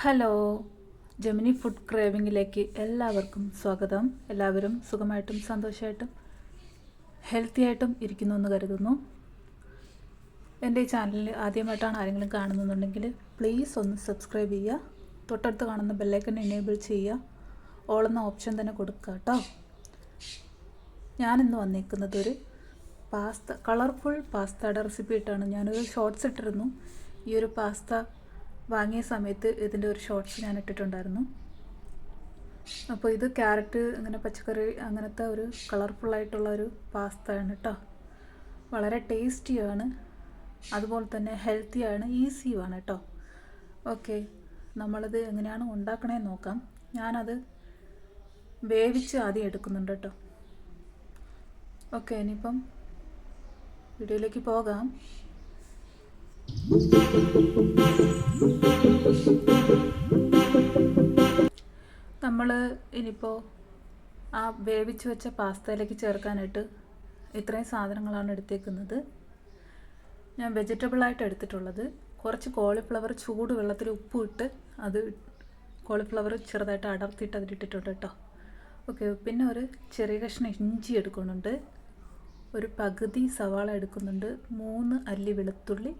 Hello, Gemini food ക്രേവിങ്ങിലേക്ക് എല്ലാവർക്കും സ്വാഗതം. എല്ലാവരും സുഖമായിട്ടും സന്തോഷമായിട്ടും ഹെൽത്തി ആയിട്ടും ഇരിക്കുന്നു എന്ന് കരുതുന്നു. എൻ്റെ ഈ ചാനലിൽ ആദ്യമായിട്ടാണ് ആരെങ്കിലും കാണുന്നുണ്ടെങ്കിൽ പ്ലീസ് ഒന്ന് സബ്സ്ക്രൈബ് ചെയ്യുക. തൊട്ടടുത്ത് കാണുന്ന ബെല്ലൈക്കൺ എനേബിൾ ചെയ്യുക. ഓൾ എന്ന ഓപ്ഷൻ തന്നെ കൊടുക്കുക കേട്ടോ. ഞാനിന്ന് വന്നിരിക്കുന്നത് ഒരു കളർഫുൾ പാസ്തയുടെ റെസിപ്പി ഇട്ടാണ്. ഞാനൊരു ഷോർട്സ് ഇട്ടിരുന്നു. ഈ ഒരു പാസ്ത വാങ്ങിയ സമയത്ത് ഇതിൻ്റെ ഒരു ഷോർട്സ് ഞാൻ ഇട്ടിട്ടുണ്ടായിരുന്നു. അപ്പോൾ ഇത് ക്യാരറ്റ് അങ്ങനെ പച്ചക്കറി അങ്ങനത്തെ ഒരു കളർഫുള്ളായിട്ടുള്ള ഒരു പാസ്തയാണ് കേട്ടോ. വളരെ ടേസ്റ്റിയാണ്, അതുപോലെ തന്നെ ഹെൽത്തിയാണ്, ഈസിയുമാണ് കേട്ടോ. ഓക്കെ, നമ്മളത് എങ്ങനെയാണ് ഉണ്ടാക്കണേന്ന് നോക്കാം. ഞാനത് വേവിച്ച് ആദ്യം എടുക്കുന്നുണ്ട് കേട്ടോ. ഓക്കെ, ഇനിയിപ്പം വീഡിയോയിലേക്ക് പോകാം. നമ്മൾ ഇനിയിപ്പോൾ ആ വേവിച്ച് വെച്ച പാസ്തയിലേക്ക് ചേർക്കാനായിട്ട് ഇത്രയും സാധനങ്ങളാണ് എടുത്തേക്കുന്നത്. ഞാൻ വെജിറ്റബിളായിട്ട് എടുത്തിട്ടുള്ളത് കുറച്ച് കോളിഫ്ലവർ ചൂട് വെള്ളത്തിൽ ഉപ്പിട്ട് അത് കോളിഫ്ലവർ ചെറുതായിട്ട് അടർത്തിയിട്ട് അതിലിട്ടിട്ടുണ്ട് കേട്ടോ. ഓക്കെ, പിന്നെ ഒരു ചെറിയ കഷ്ണം ഇഞ്ചി എടുക്കുന്നുണ്ട്, ഒരു പകുതി സവാള എടുക്കുന്നുണ്ട്, 3 അല്ലി വെളുത്തുള്ളി,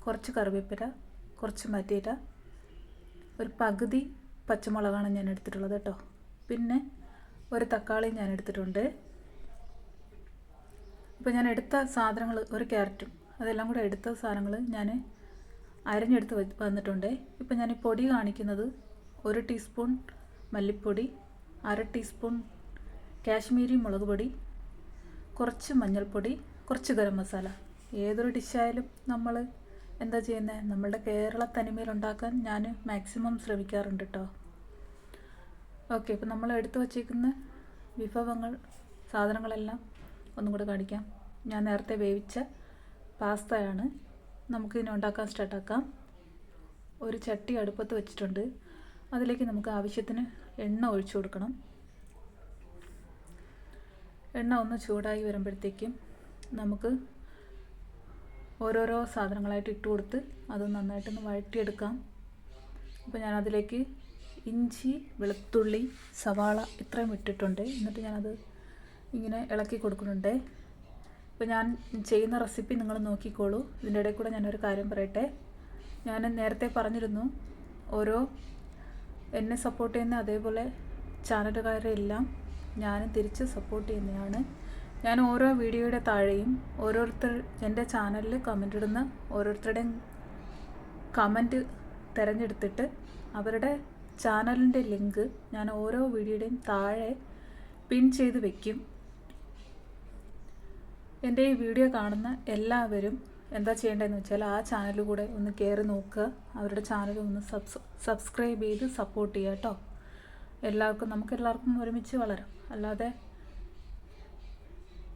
കുറച്ച് കറിവേപ്പില, കുറച്ച് മല്ലിയില, ഒരു പകുതി പച്ചമുളകാണ് ഞാൻ എടുത്തിട്ടുള്ളത് കേട്ടോ. പിന്നെ ഒരു തക്കാളി ഞാൻ എടുത്തിട്ടുണ്ട്. ഇപ്പോൾ ഞാൻ എടുത്ത സാധനങ്ങൾ ഒരു ക്യാരറ്റും അതെല്ലാം കൂടെ എടുത്ത സാധനങ്ങൾ ഞാൻ അരിഞ്ഞെടുത്ത് വന്നിട്ടുണ്ട്. ഇപ്പോൾ ഞാൻ ഈ പൊടി കാണിക്കുന്നത് 1 ടീസ്പൂൺ മല്ലിപ്പൊടി, 1/2 ടീസ്പൂൺ കാശ്മീരി മുളക് പൊടി, കുറച്ച് മഞ്ഞൾപ്പൊടി, കുറച്ച് ഗരം മസാല. ഏതൊരു ഡിഷായാലും നമ്മൾ എന്താ ചെയ്യുന്നത്, നമ്മളുടെ കേരള തനിമയിലുണ്ടാക്കാൻ ഞാൻ മാക്സിമം ശ്രമിക്കാറുണ്ട് കേട്ടോ. ഓക്കെ, ഇപ്പോൾ നമ്മൾ എടുത്തു വച്ചേക്കുന്ന വിഭവങ്ങൾ സാധനങ്ങളെല്ലാം ഒന്നും കൂടെ കാണിക്കാം. ഞാൻ നേരത്തെ വേവിച്ച പാസ്തയാണ്. നമുക്കിതിനെ ഉണ്ടാക്കാൻ സ്റ്റാർട്ടാക്കാം. ഒരു ചട്ടി അടുപ്പത്ത് വെച്ചിട്ടുണ്ട്. അതിലേക്ക് നമുക്ക് ആവശ്യത്തിന് എണ്ണ ഒഴിച്ചു കൊടുക്കണം. എണ്ണ ഒന്ന് ചൂടായി വരുമ്പോഴത്തേക്കും നമുക്ക് ഓരോരോ സാധനങ്ങളായിട്ട് ഇട്ട് കൊടുത്ത് അത് നന്നായിട്ടൊന്ന് വഴറ്റിയെടുക്കാം. അപ്പോൾ ഞാനതിലേക്ക് ഇഞ്ചി, വെളുത്തുള്ളി, സവാള ഇത്രയും ഇട്ടിട്ടുണ്ട്. എന്നിട്ട് ഞാനത് ഇങ്ങനെ ഇളക്കി കൊടുക്കുന്നുണ്ട്. ഇപ്പോൾ ഞാൻ ചെയ്യുന്ന റെസിപ്പി നിങ്ങൾ നോക്കിക്കോളൂ. ഇതിൻ്റെ ഇടയിൽ കൂടെ ഞാനൊരു കാര്യം പറയട്ടെ. ഞാൻ നേരത്തെ പറഞ്ഞിരുന്നു, എന്നെ സപ്പോർട്ട് ചെയ്യുന്ന അതേപോലെ ചാനലുകാരെ എല്ലാം ഞാനും തിരിച്ച് സപ്പോർട്ട് ചെയ്യുന്നതാണ്. ഞാൻ ഓരോ വീഡിയോയുടെ താഴെയും എൻ്റെ ചാനലിൽ കമൻ്റ് ഇടുന്ന ഓരോരുത്തരുടെയും കമൻറ്റ് തിരഞ്ഞെടുത്തിട്ട് അവരുടെ ചാനലിൻ്റെ ലിങ്ക് ഞാൻ ഓരോ വീഡിയോയുടെയും താഴെ പിൻ ചെയ്ത് വയ്ക്കും. എൻ്റെ ഈ വീഡിയോ കാണുന്ന എല്ലാവരും എന്താ ചെയ്യേണ്ടതെന്ന് വെച്ചാൽ ആ ചാനൽ കൂടെ ഒന്ന് കയറി നോക്കുക, അവരുടെ ചാനൽ ഒന്ന് സബ്സ്ക്രൈബ് ചെയ്ത് സപ്പോർട്ട് ചെയ്യുക കേട്ടോ. നമുക്കെല്ലാവർക്കും ഒരുമിച്ച് വളരാം. അല്ലാതെ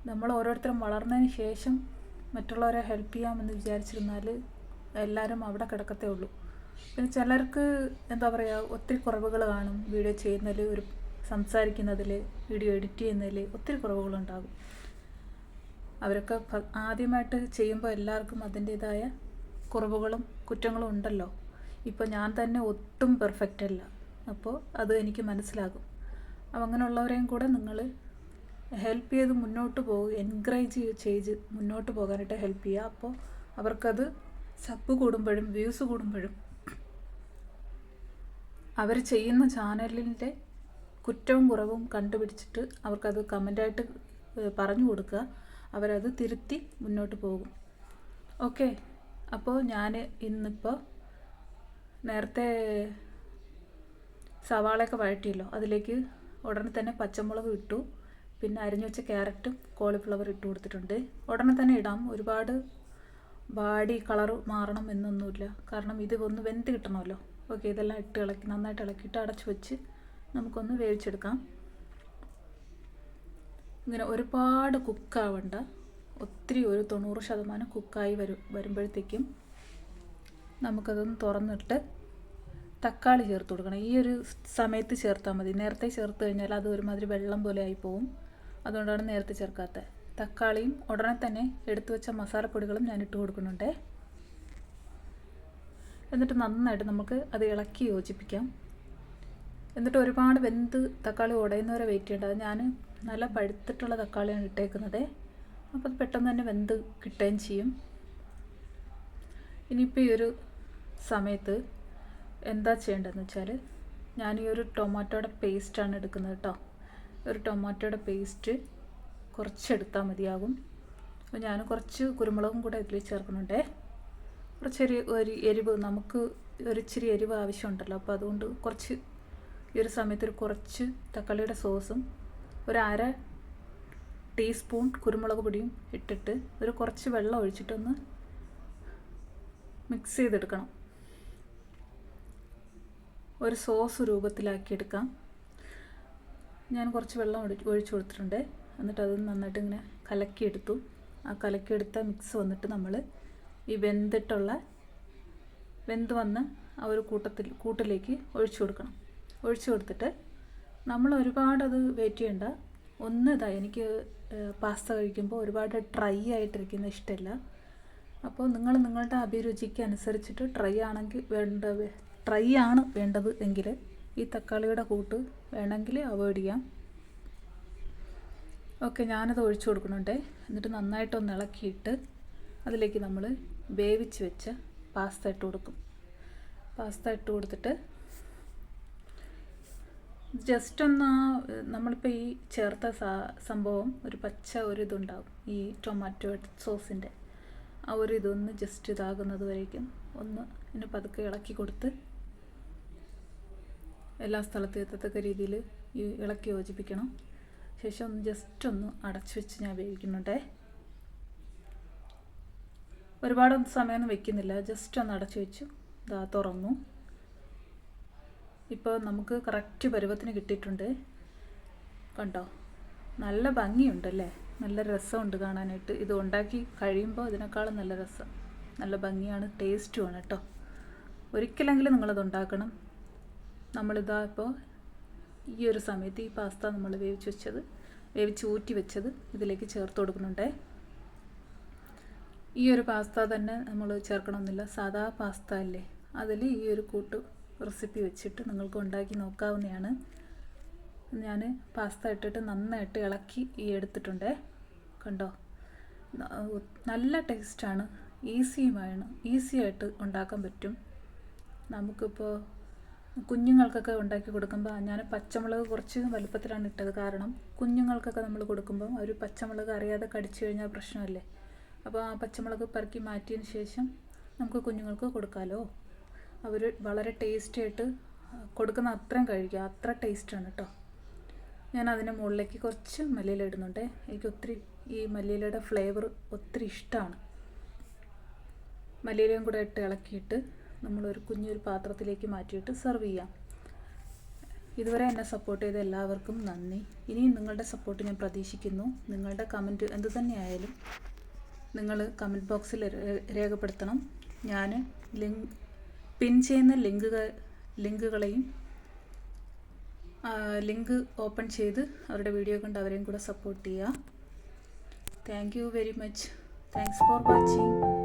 നമ്മൾ ഓരോരുത്തരും വളർന്നതിന് ശേഷം മറ്റുള്ളവരെ ഹെൽപ്പ് ചെയ്യാമെന്ന് വിചാരിച്ചിരുന്നാൽ എല്ലാവരും അവിടെ കിടക്കത്തേ ഉള്ളൂ. പിന്നെ ചിലർക്ക് എന്താ പറയുക, ഒത്തിരി കുറവുകൾ കാണും. വീഡിയോ ചെയ്യുന്നതിൽ, സംസാരിക്കുന്നതിൽ, വീഡിയോ എഡിറ്റ് ചെയ്യുന്നതിൽ ഒത്തിരി കുറവുകളുണ്ടാകും. അവരൊക്കെ ആദ്യമായിട്ട് ചെയ്യുമ്പോൾ എല്ലാവർക്കും അതിൻ്റേതായ കുറവുകളും കുറ്റങ്ങളും ഉണ്ടല്ലോ. ഇപ്പോൾ ഞാൻ തന്നെ ഒട്ടും പെർഫെക്റ്റ് അല്ല. അപ്പോൾ അത് എനിക്ക് മനസ്സിലാകും. അപ്പോൾ അങ്ങനെയുള്ളവരെയും കൂടെ നിങ്ങൾ ഹെൽപ്പ് ചെയ്ത് മുന്നോട്ട് പോകുക, എൻകറേജ് ചെയ്ത് മുന്നോട്ട് പോകാനായിട്ട് ഹെൽപ്പ് ചെയ്യുക. അപ്പോൾ അവർക്കത് സബ് കൂടുമ്പോഴും വ്യൂസ് കൂടുമ്പോഴും അവർ ചെയ്യുന്ന ചാനലിൻ്റെ കുറ്റവും കുറവും കണ്ടുപിടിച്ചിട്ട് അവർക്കത് കമൻ്റായിട്ട് പറഞ്ഞു കൊടുക്കുക. അവരത് തിരുത്തി മുന്നോട്ട് പോകും. ഓക്കെ, അപ്പോൾ ഞാൻ ഇന്നിപ്പോൾ നേരത്തെ സവാളയൊക്കെ വഴറ്റിയല്ലോ, അതിലേക്ക് ഉടനെ തന്നെ പച്ചമുളക് ഇട്ടു. പിന്നെ അരിഞ്ഞു വെച്ച ക്യാരറ്റും കോളിഫ്ലവർ ഇട്ട് കൊടുത്തിട്ടുണ്ട്. ഉടനെ തന്നെ ഇടാം, ഒരുപാട് വാടി കളർ മാറണം എന്നൊന്നുമില്ല. കാരണം ഇത് ഒന്ന് വെന്ത് കിട്ടണമല്ലോ. ഓക്കെ, ഇതെല്ലാം നന്നായിട്ട് ഇളക്കിയിട്ട് അടച്ചു വെച്ച് നമുക്കൊന്ന് വേവിച്ചെടുക്കാം. ഇങ്ങനെ ഒരുപാട് കുക്കാവണ്ട, ഒത്തിരി ഒരു 90% കുക്കായി വരുമ്പോഴത്തേക്കും നമുക്കതൊന്ന് തുറന്നിട്ട് തക്കാളി ചേർത്ത് കൊടുക്കണം. ഈ ഒരു സമയത്ത് ചേർത്താൽ മതി. നേരത്തെ ചേർത്ത് കഴിഞ്ഞാൽ അത് ഒരുമാതിരി വെള്ളം പോലെ ആയി പോവും. അതുകൊണ്ടാണ് നേരത്തെ ചേർക്കാത്തത്. തക്കാളിയും ഉടനെ തന്നെ എടുത്തു വെച്ച മസാലപ്പൊടികളും ഞാൻ ഇട്ട് കൊടുക്കുന്നുണ്ട്. എന്നിട്ട് നന്നായിട്ട് നമുക്ക് അത് ഇളക്കി യോജിപ്പിക്കാം. എന്നിട്ട് ഒരുപാട് വെന്ത് തക്കാളി ഉടയുന്നവരെ വെയിറ്റ് ചെയ്യേണ്ട. അത് ഞാൻ നല്ല പഴുത്തിട്ടുള്ള തക്കാളിയാണ് ഇട്ടേക്കുന്നത്, അപ്പോൾ അത് പെട്ടെന്ന് തന്നെ വെന്ത് കിട്ടുകയും ചെയ്യും. ഇനിയിപ്പോൾ ഈ ഒരു സമയത്ത് എന്താ ചെയ്യേണ്ടതെന്ന് വെച്ചാൽ, ഞാൻ ഈ ഒരു ടൊമാറ്റോയുടെ പേസ്റ്റാണ് എടുക്കുന്നത് കേട്ടോ. ഒരു ടൊമാറ്റോയുടെ പേസ്റ്റ് കുറച്ചെടുത്താൽ മതിയാകും. അപ്പോൾ ഞാൻ കുറച്ച് കുരുമുളകും കൂടെ ഇതിൽ ചേർക്കുന്നുണ്ട്. കുറച്ചൊരു എരിവ്, നമുക്ക് ഒരിച്ചിരി എരിവ് ആവശ്യമുണ്ടല്ലോ, അപ്പോൾ അതുകൊണ്ട് കുറച്ച് ഈ ഒരു സമയത്ത് കുറച്ച് തക്കാളിയുടെ സോസും ഒരു 1/2 ടീസ്പൂൺ കുരുമുളക് പൊടിയും ഇട്ടിട്ട് ഒരു കുറച്ച് വെള്ളം ഒഴിച്ചിട്ടൊന്ന് മിക്സ് ചെയ്തെടുക്കണം. ഒരു സോസ് രൂപത്തിലാക്കിയെടുക്കാം. ഞാൻ കുറച്ച് വെള്ളം ഒഴിച്ചു കൊടുത്തിട്ടുണ്ട്. എന്നിട്ട് അത് നന്നായിട്ട് ഇങ്ങനെ കലക്കിയെടുത്തു. ആ കലക്കിയെടുത്ത മിക്സ് വന്നിട്ട് നമ്മൾ ഈ വെന്ത് വന്ന് ആ ഒരു കൂട്ടിലേക്ക് ഒഴിച്ചു കൊടുക്കണം. ഒഴിച്ചു കൊടുത്തിട്ട് നമ്മൾ ഒരുപാട് അത് വെയിറ്റ് ചെയ്യണ്ട. എനിക്ക് പാസ്ത കഴിക്കുമ്പോൾ ഒരുപാട് ഡ്രൈ ആയിട്ടിരിക്കുന്ന ഇഷ്ടമില്ല. അപ്പോൾ നിങ്ങളുടെ അഭിരുചിക്ക് അനുസരിച്ചിട്ട് ഡ്രൈ ആണ് വേണ്ടത് എങ്കിൽ ഈ തക്കാളിയുടെ കൂട്ട് വേണമെങ്കിൽ അവോയ്ഡ് ചെയ്യാം. ഓക്കെ, ഞാനത് ഒഴിച്ചു കൊടുക്കുന്നുണ്ട്. എന്നിട്ട് നന്നായിട്ടൊന്ന് ഇളക്കിയിട്ട് അതിലേക്ക് നമ്മൾ വേവിച്ച് വെച്ച പാസ്ത ഇട്ട് കൊടുക്കും. പാസ്ത ഇട്ട് കൊടുത്തിട്ട് ജസ്റ്റ് ഒന്ന് നമ്മളിപ്പോൾ ഈ ചേർത്ത സംഭവം ഒരു പച്ച ഒരു ഇതുണ്ടാവും, ഈ ടൊമാറ്റോ സോസിൻ്റെ ആ ഒരു ഇതൊന്ന് ജസ്റ്റ് ഇതാകുന്നത് വരേക്കും ഒന്ന് ഇതിനെ പതുക്കെ ഇളക്കി കൊടുത്ത് എല്ലാ സ്ഥലത്തും എത്തത്തക്ക രീതിയിൽ ഈ ഇളക്കി യോജിപ്പിക്കണം. ശേഷം ഒന്ന് ജസ്റ്റ് ഒന്ന് അടച്ചു വെച്ച് ഞാൻ വേവിക്കുന്നുണ്ടേ. ഒരുപാട് സമയമൊന്നും വെക്കുന്നില്ല, ജസ്റ്റ് ഒന്ന് അടച്ചു വെച്ചു. ഇതാ തുറന്നു. ഇപ്പോൾ നമുക്ക് കറക്റ്റ് പരുവത്തിന് കിട്ടിയിട്ടുണ്ട്. കണ്ടോ, നല്ല ഭംഗിയുണ്ടല്ലേ, നല്ല രസമുണ്ട് കാണാനായിട്ട്. ഇത് ഉണ്ടാക്കി കഴിയുമ്പോൾ ഇതിനേക്കാളും നല്ല രസം, നല്ല ഭംഗിയാണ്, ടേസ്റ്റുമാണ് കേട്ടോ. ഒരിക്കലെങ്കിലും നിങ്ങളത് ഉണ്ടാക്കണം. നമ്മളിതാ ഇപ്പോൾ ഈ ഒരു സമയത്ത് ഈ പാസ്ത നമ്മൾ വേവിച്ച് ഊറ്റി വെച്ചത് ഇതിലേക്ക് ചേർത്ത് കൊടുക്കുന്നുണ്ട്. ഈ ഒരു പാസ്ത തന്നെ നമ്മൾ ചേർക്കണമെന്നില്ല, സാധാ പാസ്ത അല്ലേ, അതിൽ ഈ ഒരു കൂട്ട് റെസിപ്പി വെച്ചിട്ട് നിങ്ങൾക്ക് ഉണ്ടാക്കി നോക്കാവുന്നതാണ്. ഞാൻ പാസ്ത ഇട്ടിട്ട് നന്നായിട്ട് ഇളക്കി എടുത്തിട്ടുണ്ട്. കണ്ടോ, നല്ല ടേസ്റ്റാണ്, ഈസിയായിട്ട് ഉണ്ടാക്കാൻ പറ്റും. നമുക്കിപ്പോൾ കുഞ്ഞുങ്ങൾക്കൊക്കെ ഉണ്ടാക്കി കൊടുക്കുമ്പോൾ ഞാൻ പച്ചമുളക് കുറച്ച് വലുപ്പത്തിലാണ് ഇട്ടത്. കാരണം കുഞ്ഞുങ്ങൾക്കൊക്കെ നമ്മൾ കൊടുക്കുമ്പോൾ ഒരു പച്ചമുളക് അറിയാതെ കടിച്ചു കഴിഞ്ഞാൽ പ്രശ്നമല്ലേ. അപ്പോൾ ആ പച്ചമുളക് പെറുക്കി മാറ്റിയതിന് ശേഷം നമുക്ക് കുഞ്ഞുങ്ങൾക്ക് കൊടുക്കാമല്ലോ. അവർ വളരെ ടേസ്റ്റിയായിട്ട് കൊടുക്കുന്ന അത്രയും കഴിക്കുക, അത്ര ടേസ്റ്റാണ് കേട്ടോ. ഞാൻ അതിൻ്റെ മുകളിലേക്ക് കുറച്ച് മല്ലിയില ഇടുന്നുണ്ട്. എനിക്ക് ഒത്തിരി ഈ മല്ലിയിലയുടെ ഫ്ലേവർ ഒത്തിരി ഇഷ്ടമാണ്. മല്ലിയിലയും കൂടെ ഇട്ട് ഇളക്കിയിട്ട് നമ്മളൊരു കുഞ്ഞൊരു പാത്രത്തിലേക്ക് മാറ്റിയിട്ട് സെർവ് ചെയ്യാം. ഇതുവരെ എന്നെ സപ്പോർട്ട് ചെയ്ത എല്ലാവർക്കും നന്ദി. ഇനിയും നിങ്ങളുടെ സപ്പോർട്ട് ഞാൻ പ്രതീക്ഷിക്കുന്നു. നിങ്ങളുടെ കമൻറ്റ് എന്തു തന്നെയായാലും നിങ്ങൾ കമൻറ്റ് ബോക്സിൽ രേഖപ്പെടുത്തണം. ഞാൻ പിൻ ചെയ്യുന്ന ലിങ്കുകളെയും ലിങ്ക് ഓപ്പൺ ചെയ്ത് അവരുടെ വീഡിയോ കണ്ട് അവരെയും കൂടെ സപ്പോർട്ട് ചെയ്യുക. Thank you very much. Thanks for watching.